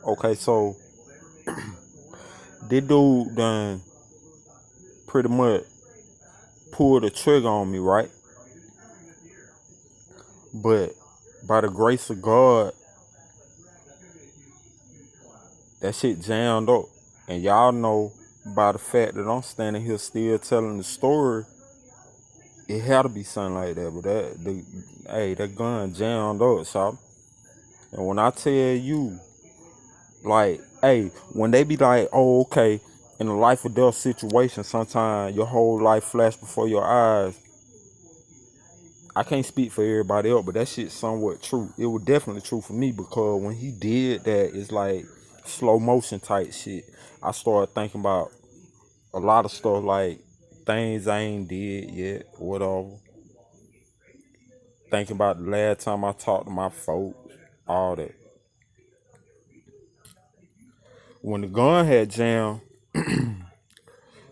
Okay, so this dude done pretty much pulled the trigger on me, right? But by the grace of God, that shit jammed up. And y'all know by the fact that I'm standing here still telling the story, it had to be something like that. But that gun jammed up, so. And when I tell you, like, hey, when they be like, oh, okay, in a life or death situation, sometimes your whole life flash before your eyes. I can't speak for everybody else, but that shit's somewhat true. It was definitely true for me because when he did that, it's like slow motion type shit. I started thinking about a lot of stuff like things I ain't did yet, whatever. Thinking about the last time I talked to my folks, all that. When the gun had jammed,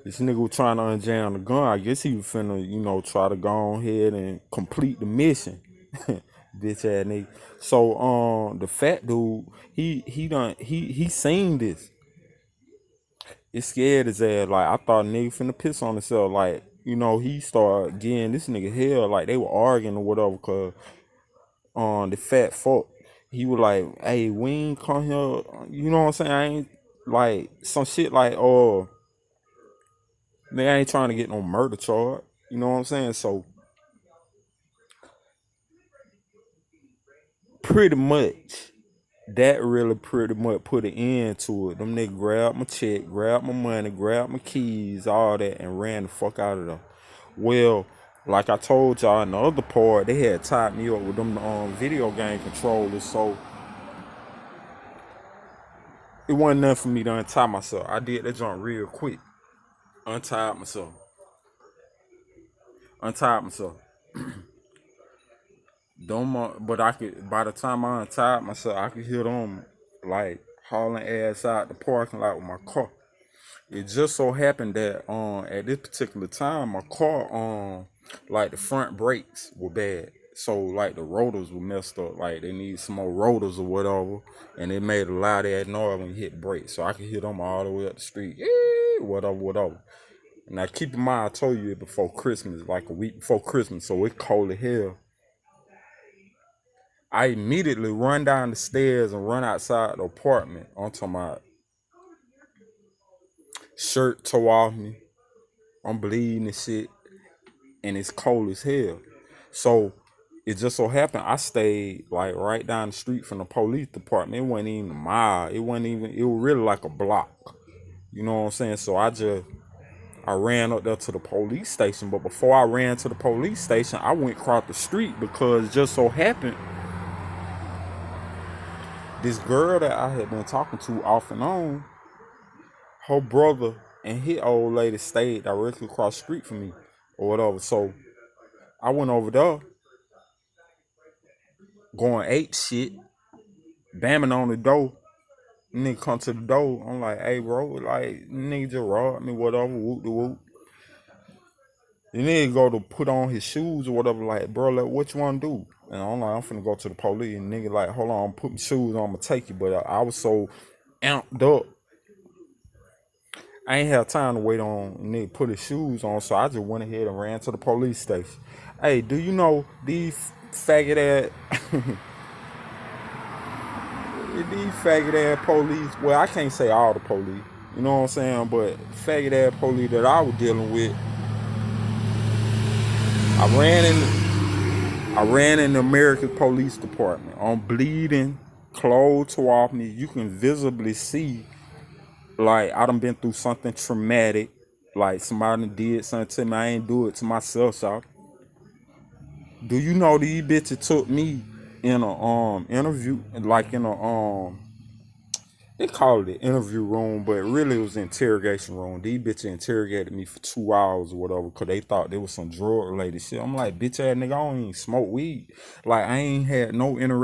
this nigga was trying to unjam the gun. I guess he was finna, try to go ahead and complete the mission. Bitch ass nigga. So the fat dude, he seen this. It scared his ass. Like I thought nigga finna piss on himself. Like, he started getting this nigga hell. Like they were arguing or whatever, cause the fat fuck. He was like, hey, we ain't come here, you know what I'm saying? I ain't like some shit like, oh, nigga, I ain't trying to get no murder charge. You know what I'm saying? So pretty much that really pretty much put an end to it. Them niggas grabbed my check, grabbed my money, grabbed my keys, all that, and ran the fuck out of there. Well, like I told y'all in the other part, they had tied me up with them video game controllers, so it wasn't nothing for me to untie myself. I did that jump real quick. Untied myself. Untied myself. But I could, by the time I untied myself, I could hear them like hauling ass out the parking lot with my car. It just so happened that at this particular time my car like the front brakes were bad. So like the rotors were messed up. Like they need some more rotors or whatever. And it made a loud ass noise when you hit brakes. So I could hear them all the way up the street. Whatever. Now keep in mind I told you it before Christmas, like a week before Christmas, so it's cold as hell. I immediately run down the stairs and run outside the apartment. I'm talking about shirt tore off me. I'm bleeding and shit. And it's cold as hell. So it just so happened I stayed like right down the street from the police department. It wasn't even a mile. It was really like a block. You know what I'm saying? So I ran up there to the police station. But before I ran to the police station, I went across the street because it just so happened this girl that I had been talking to off and on, her brother and his old lady stayed directly across the street from me or whatever. So I went over there going ape shit, bamming on the door. Nigga come to the door. I'm like, hey bro, like nigga just robbed me, whatever, whoop de whoop. The nigga go to put on his shoes or whatever, like, bro, like, what you wanna do? And I'm like, I'm finna go to the police. And nigga like, hold on, I'm putting shoes on, I'm gonna take you. But I was so amped up, I ain't have time to wait on nigga put his shoes on, so I just went ahead and ran to the police station. Hey, do you know these faggot ass these faggot ass police? Well, I can't say all the police, you know what I'm saying, but faggot ass police that I was dealing with, I ran in the American Police Department. I'm bleeding, clothes tore off me. You can visibly see like I done been through something traumatic. Like somebody did something to me. I ain't do it to myself, so. Do you know these bitches took me in a interview, like in a they call it an interview room, but really it was an interrogation room. These bitches interrogated me for 2 hours or whatever because they thought there was some drug related shit. I'm like, bitch ass nigga, I don't even smoke weed. Like I ain't had no interaction